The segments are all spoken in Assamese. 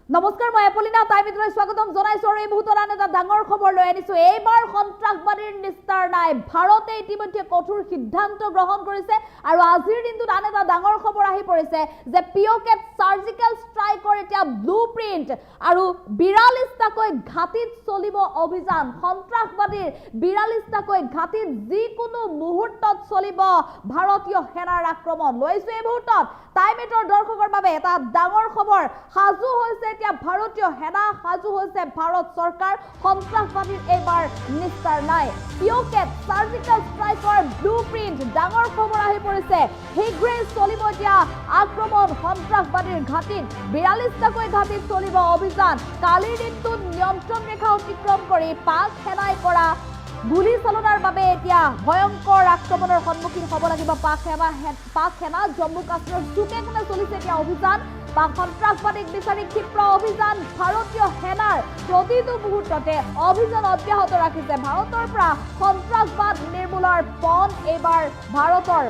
নমস্কাৰ মই এপলিনা টাইমিলৈ স্বাগতম জনাইছো আৰু এই মুহূৰ্তত আন এটা ডাঙৰ খবৰ লৈ আনিছো এইবাৰ সন্ত্ৰাসবাদীৰ নিস্তাৰ নাই ভাৰতে ইতিমধ্যে কঠোৰ সিদ্ধান্ত গ্ৰহণ কৰিছে আৰু আজিৰ দিনটোত আন এটা ডাঙৰ খবৰ আহি পৰিছে যে পিঅকে সাৰ্জিক্যাল ষ্ট্ৰাইকৰ এতিয়া ব্লুপ্ৰিন্ট আৰু 42টাকৈ ঘাটিত চলিব অভিযান সন্ত্ৰাসবাদীৰ 42টাকৈ ঘাটিত যিকোনো মুহূৰ্তত চলিব ভাৰতীয় সেনাৰ আক্ৰমণ লৈছো এই মুহূৰ্তত টাইমেটৰ দৰ্শকৰ বাবে এটা ডাঙৰ খবৰ হাজু হৈছে এতিয়া ভাৰতীয় সেনা হাজু হৈছে ভাৰত চৰকাৰ সন্ত্ৰাসবাদীৰ এইবাৰ নিস্তাৰ নাই পিঅকে সাৰ্জিক্যাল ষ্ট্ৰাইকৰ ব্লুপ্ৰিন্ট ডাঙৰ খবৰ আহি পৰিছে শীঘ্ৰে চলিব এতিয়া আক্ৰমণ সন্ত্ৰাসবাদীৰ ঘাটিত 42টাকৈ ঘাটিত চলিব অভিযান কালিৰ দিনটোত নিয়ন্ত্ৰণ ৰেখা অতিক্ৰম কৰি পাক সেনাই কৰা গুলি চালনাৰ বাবে এতিয়া ভয়ংকৰ আক্ৰমণৰ সন্মুখীন হ'ব লাগিব পাক সেনা জম্মু কাশ্মীৰৰ চুকে কোণে চলিছে এতিয়া অভিযান বা সন্ত্ৰাসবাদীক বিচাৰি ক্ষিপ্ৰ অভিযান ভাৰতীয় সেনাৰ প্ৰতিটো মুহূৰ্ততে অভিযান অব্যাহত ৰাখিছে ভাৰতৰ পৰা সন্ত্ৰাসবাদ নিৰ্মূলৰ পণ এইবাৰ ভাৰতৰ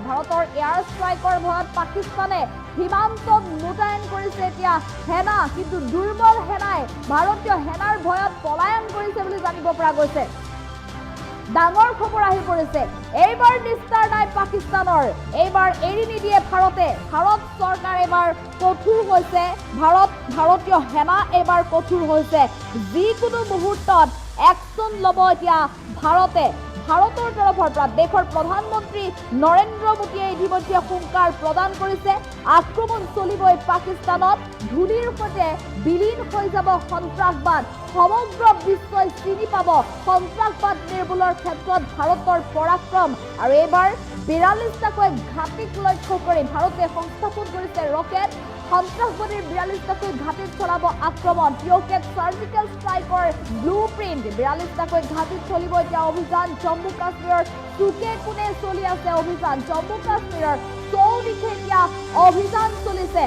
এয়াৰ ষ্ট্ৰাইকৰ ভয়ত পাকিস্তানে সীমান্তত মোতায়েন কৰিছে এতিয়া সেনা কিন্তু দুৰ্বল সেনাই ভাৰতীয় সেনাৰ ভয়ত পলায়ন কৰিছে বুলি জানিব পৰা গৈছে ডাঙৰ খবৰ আহি পৰিছে এইবাৰ নিস্তাৰ নাই পাকিস্তানৰ এইবাৰ এৰি নিদিয়ে ভাৰত চৰকাৰ এইবাৰ কঠোৰ হৈছে ভাৰতীয় সেনা এইবাৰ কঠোৰ হৈছে যিকোনো মুহূৰ্তত একশ্যন ল'ব এতিয়া ভাৰতৰ তৰফৰ পৰা দেশৰ প্ৰধানমন্ত্ৰী নৰেন্দ্ৰ মোদীয়ে ইতিমধ্যে হুংকাৰ প্ৰদান কৰিছে আক্ৰমণ চলিবই পাকিস্তানত ধূলিৰ সৈতে বিলীন হৈ যাব সন্ত্ৰাসবাদ সমগ্ৰ বিশ্বই চিনি পাব সন্ত্ৰাসবাদ নিৰ্মূলৰ ক্ষেত্ৰত ভাৰতৰ পৰাক্ৰম আৰু এইবাৰ 42টাকৈ ঘাটিক লক্ষ্য কৰি ভাৰতে সংস্থাপন কৰিছে ৰকেট সন্ত্ৰাসবাদীৰ 42টাকৈ ঘাটিত চলাব আক্ৰমণ পিঅকে সাৰ্জিক্যাল ষ্ট্ৰাইকৰ ব্লুপ্ৰিন্ট 42টাকৈ ঘাটিত চলিব এতিয়া অভিযান জম্মু কাশ্মীৰৰ চুকে কোণে চলি আছে অভিযান জম্মু কাশ্মীৰৰ চৌদিশে এতিয়া অভিযান চলিছে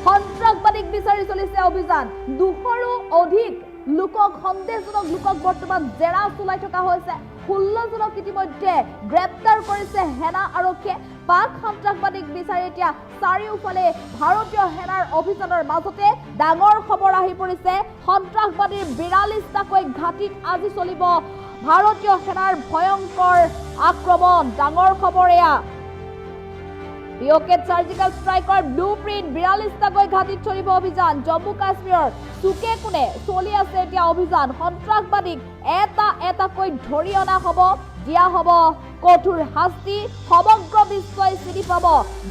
সন্ত্ৰাসবাদীক বিচাৰি চলিছে অভিযান 200ৰো অধিক লোকক সন্দেহজনক লোকক বৰ্তমান জেৰা চলাই থকা হৈছে 16জনক ইতিমধ্যে গ্ৰেপ্তাৰ কৰিছে সেনা আৰক্ষীয়ে পাক সন্ত্ৰাসবাদীক বিচাৰি এতিয়া চাৰিওফালে ভাৰতীয় সেনাৰ অভিযানৰ মাজতে ডাঙৰ খবৰ আহি পৰিছে সন্ত্ৰাসবাদীৰ 42টাকৈ ঘাটিত আজি চলিব ভাৰতীয় সেনাৰ ভয়ংকৰ আক্ৰমণ ডাঙৰ খবৰ এয়া পিঅকে সাৰ্জিক্যাল ষ্ট্ৰাইকৰ ব্লুপ্ৰিন্ট 42টাকৈ ঘাটিত চলিব অভিযান জম্মু কাশ্মীৰৰ চুকে কোণে চলি আছে এতিয়া অভিযান সন্ত্ৰাসবাদীক এটাকৈ ধৰি অনা হ'ব দিয়া হ'ব কঠোৰ শাস্তি সমগ্ৰ বিশ্বই চিনি পাব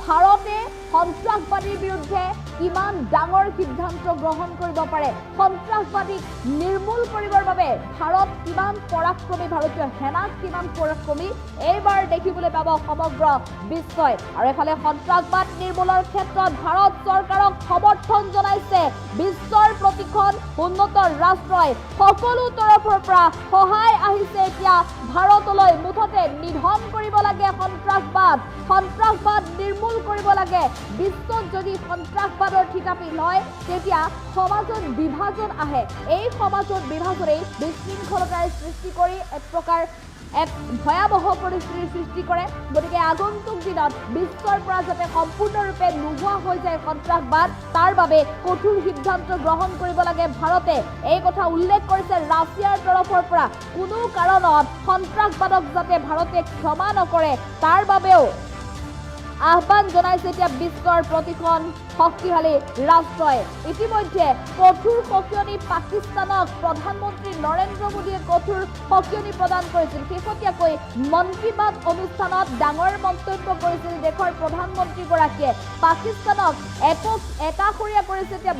ভাৰতে সন্ত্ৰাসবাদীৰ বিৰুদ্ধে কিমান ডাঙৰ সিদ্ধান্ত গ্ৰহণ কৰিব পাৰে সন্ত্ৰাসবাদীক নিৰ্মূল কৰিবৰ বাবে ভাৰত কিমান পৰাক্ৰমী ভাৰতীয় সেনা কিমান পৰাক্ৰমী এইবাৰ দেখিবলৈ পাব সমগ্ৰ বিশ্বই আৰু এফালে সন্ত্ৰাসবাদ নিৰ্মূলৰ ক্ষেত্ৰত ভাৰত চৰকাৰক সমৰ্থন জনাইছে বিশ্বৰ প্ৰতিখন উন্নত ৰাষ্ট্ৰই সকলো তৰফৰ পৰা সহায় আহিছে এতিয়া ভাৰতলৈ মুঠতে নিধন কৰিব লাগে সন্ত্ৰাসবাদ নিৰ্মূল কৰিব লাগে বিশ্বত যদি সন্ত্ৰাসবাদৰ ঠিকাপি লয় তেতিয়া সমাজত বিভাজন আহে এই সমাজত বিভাজনেই বিশৃংখলতাৰ সৃষ্টি কৰি এক ভয়াবহ পৰিস্থিতিৰ সৃষ্টি কৰে গতিকে আগন্তুক দিনত বিশ্বৰ পৰা যাতে সম্পূৰ্ণৰূপে নোহোৱা হৈ যায় সন্ত্ৰাসবাদ তাৰ বাবে কঠোৰ সিদ্ধান্ত গ্ৰহণ কৰিব লাগে ভাৰতে এই কথা উল্লেখ কৰিছে ৰাছিয়াৰ তৰফৰ পৰা কোনো কাৰণত সন্ত্ৰাসবাদক যাতে ভাৰতে ক্ষমা নকৰে তাৰ বাবেও আহ্বান জনাইছে এতিয়া বিশ্বৰ প্ৰতিখন শক্তিশালী ৰাষ্ট্ৰই ইতিমধ্যে কঠোৰ সকিয়নি পাকিস্তানক প্ৰধানমন্ত্ৰী নৰেন্দ্ৰ মোদীয়ে কঠোৰ সকিয়নি প্ৰদান কৰিছিল শেহতীয়াকৈ মন কী বাত অনুষ্ঠানত ডাঙৰ মন্তব্য কৰিছিল দেশৰ প্ৰধানমন্ত্ৰীগৰাকীয়ে পাকিস্তানক একাষৰীয়া কৰিছে এতিয়া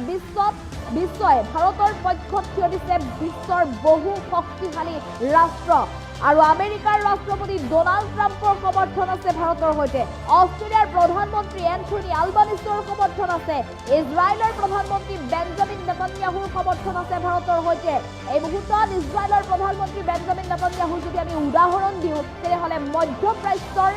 বিশ্বই ভাৰতৰ পক্ষত থিয় দিছে বিশ্বৰ বহু শক্তিশালী ৰাষ্ট্ৰ আৰু আমেৰিকাৰ ৰাষ্ট্ৰপতি ডোনাল্ড ট্ৰাম্পৰ সমৰ্থন আছে ভাৰতৰ সৈতে অষ্ট্ৰেলিয়াৰ প্ৰধানমন্ত্ৰী এন্থনি আলবানিছৰ সমৰ্থন আছে ইজৰাইলৰ প্ৰধানমন্ত্ৰী বেঞ্জামিন নেতানয়াহুৰ সমৰ্থন আছে ভাৰতৰ সৈতে এই মুহূৰ্তত ইজৰাইলৰ প্ৰধানমন্ত্ৰী বেঞ্জামিন নেতানয়াহুৰ যদি আমি উদাহৰণ দিওঁ তেতিয়াহ'লে মধ্যপ্ৰাচ্যৰ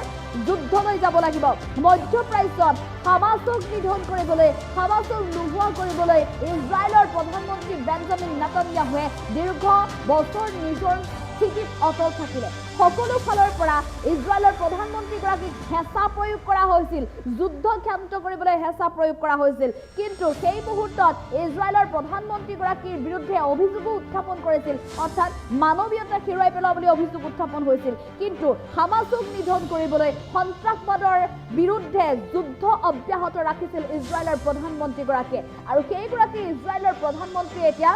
যুদ্ধলৈ যাব লাগিব মধ্যপ্ৰাচ্যত হামাছক নিধন কৰিবলৈ হামাছক নোহোৱা কৰিবলৈ ইজৰাইলৰ প্ৰধানমন্ত্ৰী বেঞ্জামিন নেতানয়াহুৱে দীৰ্ঘ বছৰ নিজৰ স্থিতিত অটল থাকিলে সকলো ফালৰ পৰা ইজৰাইলৰ প্ৰধানমন্ত্ৰীগৰাকীক হেঁচা প্ৰয়োগ কৰা হৈছিল যুদ্ধ ক্ষান্ত কৰিবলৈ হেঁচা প্ৰয়োগ কৰা হৈছিল কিন্তু সেই মুহূৰ্তত ইজৰাইলৰ প্ৰধানমন্ত্ৰীগৰাকীৰ বিৰুদ্ধে অভিযোগো উত্থাপন কৰিছিল অৰ্থাৎ মানৱীয়তা হেৰুৱাই পেলোৱা বুলি অভিযোগ উত্থাপন হৈছিল কিন্তু হামাছক নিধন কৰিবলৈ সন্ত্ৰাসবাদৰ বিৰুদ্ধে যুদ্ধ অব্যাহত ৰাখিছিল ইজৰাইলৰ প্ৰধানমন্ত্ৰীগৰাকীয়ে আৰু সেইগৰাকী ইজৰাইলৰ প্ৰধানমন্ত্ৰী এতিয়া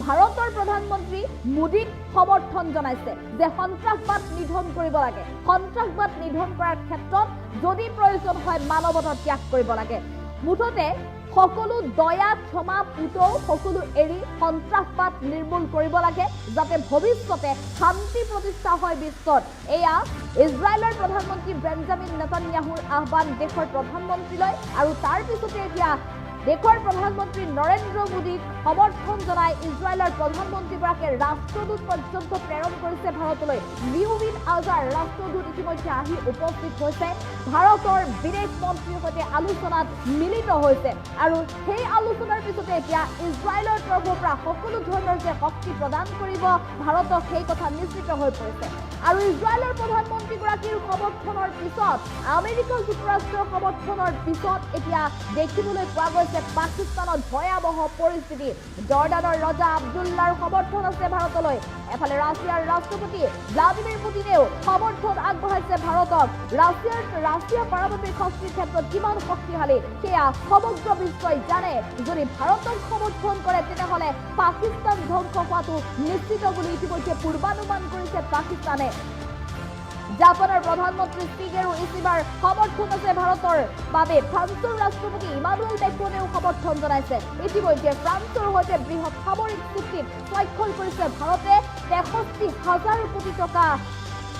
ভাৰতৰ প্ৰধানমন্ত্ৰী মোদীক সমৰ্থন জনাইছে যে সন্ত্ৰাসবাদ নিধন কৰিব লাগে সন্ত্ৰাসবাদ নিধন কৰাৰ ক্ষেত্ৰত যদি প্ৰয়োজন হয় মানৱতা ত্যাগ কৰিব লাগে মুঠতে সকলো দয়া ক্ষমা পুতৌ সকলো এৰি সন্ত্ৰাসবাদ নিৰ্মূল কৰিব লাগে যাতে ভৱিষ্যতে শান্তি প্ৰতিষ্ঠা হয় বিশ্বত এয়া ইজৰাইলৰ প্ৰধানমন্ত্ৰী বেঞ্জামিন নেতান্যাহুৰ আহ্বান দেশৰ প্ৰধানমন্ত্ৰীলৈ আৰু তাৰ পিছতে এতিয়া দেশৰ প্ৰধানমন্ত্ৰী নৰেন্দ্ৰ মোদীক সমৰ্থন জনাই ইজৰাইলৰ প্ৰধানমন্ত্ৰীগৰাকীয়ে ৰাষ্ট্ৰদূত পৰ্যন্ত প্ৰেৰণ কৰিছে ভাৰতলৈ লিউবিন আজাৰ ৰাষ্ট্ৰদূত ইতিমধ্যে আহি উপস্থিত হৈছে ভাৰতৰ বিদেশ মন্ত্ৰীৰ সৈতে আলোচনাত মিলিত হৈছে আৰু সেই আলোচনাৰ পিছতে এতিয়া ইজৰাইলৰ তৰফৰ পৰা সকলো ধৰণৰ যে শক্তি প্ৰদান কৰিব ভাৰতক সেই কথা নিশ্চিত হৈ পৰিছে আৰু ইজৰাইলৰ প্ৰধানমন্ত্ৰীগৰাকীৰ সমৰ্থনৰ পিছত আমেৰিকা যুক্তৰাষ্ট্ৰৰ সমৰ্থনৰ পিছত এতিয়া দেখিবলৈ পোৱা গৈছে পাকিস্তানত ভয়াবহ পৰিস্থিতি জৰ্ডানৰ ৰজা আব্দুল্লাৰ সমৰ্থন আছে ভাৰতলৈ এফালে ৰাছিয়াৰ ৰাষ্ট্ৰপতি ভ্লাদিমিৰ পুটিনেও সমৰ্থন আগবঢ়াইছে ভাৰতক ৰাছিয়া পাৰমাণৱিক শক্তিৰ ক্ষেত্ৰত কিমান শক্তিশালী সেয়া সমগ্ৰ বিশ্বই জানে যদি ভাৰতক সমৰ্থন কৰে তেনেহ'লে পাকিস্তান ধ্বংস হোৱাটো নিশ্চিত বুলি ইতিমধ্যে পূৰ্বানুমান কৰিছে পাকিস্তানে জাপানৰ প্ৰধানমন্ত্ৰী শিগেৰু ইচিবাৰ সমৰ্থন আছে ভাৰতৰ বাবে ফ্ৰান্সৰ ৰাষ্ট্ৰপতি ইমানুৱেল মেক্ৰনেও সমৰ্থন জনাইছে ইতিমধ্যে ফ্ৰান্সৰ সৈতে বৃহৎ সামৰিক চুক্তিত স্বাক্ষৰ কৰিছে ভাৰতে ৬৩,০০০ কোটি টকা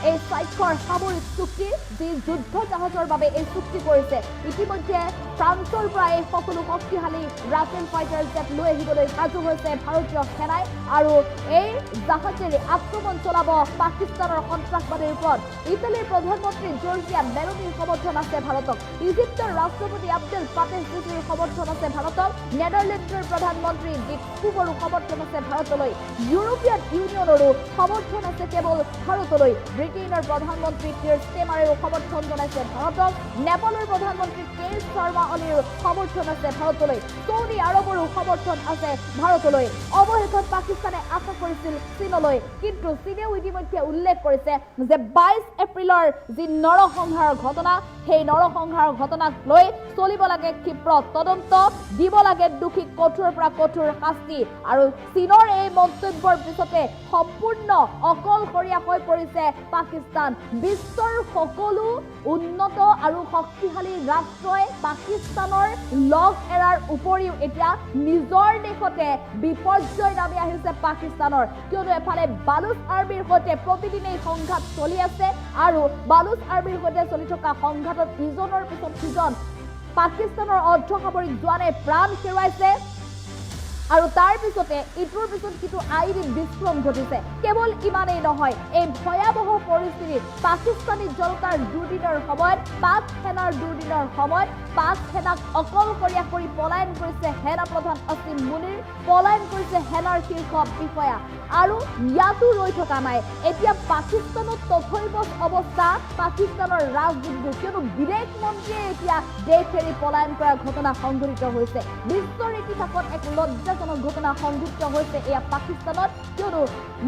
এই স্বাক্ষৰ সামৰিক চুক্তি যি যুদ্ধ জাহাজৰ বাবে এই চুক্তি কৰিছে ইতিমধ্যে ফ্ৰান্সৰ পৰা এই সকলো শক্তিশালী ৰাফেল ফাইটাৰ জেট লৈ আহিবলৈ সাজু হৈছে ভাৰতীয় সেনাই আৰু এই জাহাজেৰে আক্ৰমণ চলাব পাকিস্তানৰ সন্ত্ৰাসবাদীৰ ওপৰত ইটালীৰ প্ৰধানমন্ত্ৰী জৰ্জিয়া মেলোনিৰ সমৰ্থন আছে ভাৰতক ইজিপ্তৰ ৰাষ্ট্ৰপতি আব্দেল ফাটেহ চিচিৰ সমৰ্থন আছে ভাৰতক নেদাৰলেণ্ডৰ প্ৰধানমন্ত্ৰী ডিক কুবৰো সমৰ্থন আছে ভাৰতলৈ ইউৰোপীয়ান ইউনিয়নৰো সমৰ্থন আছে কেৱল ভাৰতলৈ ব্ৰিটেইনৰ প্ৰধানমন্ত্ৰী কিৰ ষ্টেমাৰেও সমৰ্থন জনাইছে ভাৰতক নেপালৰ প্ৰধানমন্ত্ৰী কে শৰ্মা অলিৰ সমৰ্থন আছে ভাৰতলৈ ছৌদি আৰবৰো সমৰ্থন আছে ভাৰতলৈ অৱশেষত পাকিস্তানে আশা কৰিছিল চীনলৈ কিন্তু চীনেও ইতিমধ্যে উল্লেখ কৰিছে যে ২২ এপ্ৰিলৰ যি নৰসংহাৰৰ ঘটনা সেই নৰসংহাৰৰ ঘটনাক লৈ চলিব লাগে ক্ষীপ্ৰ তদন্ত দিব লাগে দোষীক কঠোৰৰ পৰা কঠোৰ শাস্তি আৰু চীনৰ এই মন্তব্যৰ পিছতে সম্পূৰ্ণ অকলশৰীয়া হৈ পৰিছে পাকিস্তান বিশ্বৰ সকলো উন্নত আৰু শক্তিশালী ৰাষ্ট্ৰই পাকিস্তানৰ লগ এৰাৰ উপৰিও এতিয়া নিজৰ দেশতে বিপৰ্যয় নামি আহিছে পাকিস্তানৰ কিয়নো এফালে বালুচ আৰ্মিৰ সৈতে প্ৰতিদিনেই সংঘাত চলি আছে আৰু বালুচ আৰ্মিৰ সৈতে চলি থকা সংঘাতত ইজনৰ পিছত সিজন পাকিস্তানৰ অৰ্ধসামৰিক জোৱানে প্ৰাণ হেৰুৱাইছে আৰু তাৰ পিছতে ইটোৰ পিছত সিটো আইডি বিস্ফোৰণ ঘটিছে কেৱল ইমানেই নহয় এই ভয়াবহ পৰিস্থিতিত পাকিস্তানী জনতাৰ দুৰ্দিনৰ সময়ত পাক সেনাৰ দুৰ্দিনৰ সময়ত পাক সেনাক অকলশৰীয়া কৰি পলায়ন কৰিছে সেনা প্ৰধান আসিম মুনিৰ পলায়ন কৰিছে সেনাৰ শীৰ্ষ বিষয়া আৰু ইয়াতো ৰৈ থকা নাই এতিয়া পাকিস্তানত তথৈবচ অৱস্থা পাকিস্তানৰ ৰাজদূতবোৰ কিয়নো বিদেশ মন্ত্ৰীয়ে এতিয়া দেশ এৰি পলায়ন কৰাৰ ঘটনা সংঘটিত হৈছে বিশ্বৰ ইতিহাসত এক লজ্জাজনক ঘটনা সংঘটিত হৈছে এয়া পাকিস্তানত কিয়নো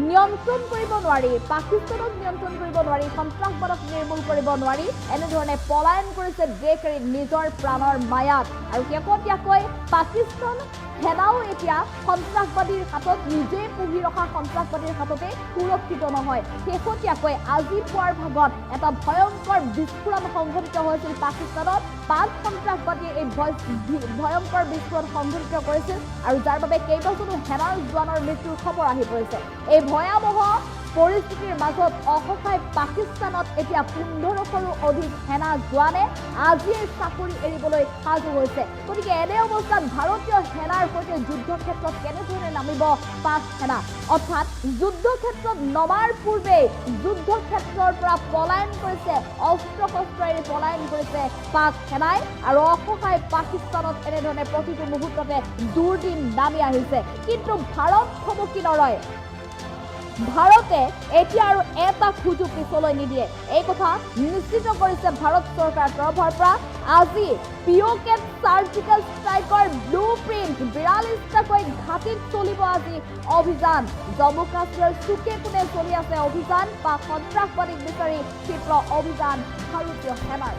নিয়ন্ত্ৰণ কৰিব নোৱাৰি পাকিস্তানক নিয়ন্ত্ৰণ কৰিব নোৱাৰি সন্ত্ৰাসবাদক নিৰ্মূল কৰিব নোৱাৰি এনেধৰণে পলায়ন কৰিছে দেশ এৰি নিজৰ প্ৰাণৰ মায়াত আৰু শেহতীয়াকৈ পাকিস্তান সেনাও এতিয়া সন্ত্ৰাসবাদীৰ হাতত নিজে পুহি ৰখা সন্ত্ৰাসবাদীৰ হাততে সুৰক্ষিত নহয় শেহতীয়াকৈ আজি পুৱাৰ ভাগত এটা ভয়ংকৰ বিস্ফোৰণ সংঘটিত হৈছিল পাকিস্তানত পাক সন্ত্ৰাসবাদীয়ে এই ভয়ংকৰ বিস্ফোৰণ সংঘটিত কৰিছিল আৰু যাৰ বাবে কেইবাজনো সেনাৰ জোৱানৰ মৃত্যুৰ খবৰ আহি পৰিছে এই ভয়াবহ পৰিস্থিতিৰ মাজত অসহায় পাকিস্তানত এতিয়া ১৫০০ৰো অধিক সেনা জোৱানে আজিয়ে চাকৰি এৰিবলৈ সাজু হৈছে গতিকে এনে অৱস্থাত ভাৰতীয় সেনাৰ সৈতে যুদ্ধ ক্ষেত্ৰত কেনেধৰণে নামিব পাক সেনা অৰ্থাৎ যুদ্ধ ক্ষেত্ৰত নমাৰ পূৰ্বে যুদ্ধ ক্ষেত্ৰৰ পৰা পলায়ন কৰিছে অস্ত্ৰ শস্ত্ৰৰে পলায়ন কৰিছে পাক সেনাই আৰু অসহায় পাকিস্তানত এনেধৰণে প্ৰতিটো মুহূৰ্ততে দুৰ্দিন নামি আহিছে কিন্তু ভাৰত থমকি নৰয় ভাৰতে এতিয়া আৰু এটা খোজো পিছলৈ নিদিয়ে এই কথা নিশ্চিত কৰিছে ভাৰত চৰকাৰৰ তৰফৰ পৰা আজি পিঅ'কে সাৰ্জিকেল ষ্ট্ৰাইকৰ ব্লু প্ৰিণ্ট 42টাকৈ ঘাটিত চলিব আজি অভিযান জম্মু কাশ্মীৰৰ চুকে কোণে চলি আছে অভিযান বা সন্ত্ৰাসবাদীক বিচাৰি ক্ষীপ্ৰ অভিযান ভাৰতীয় সেনাৰ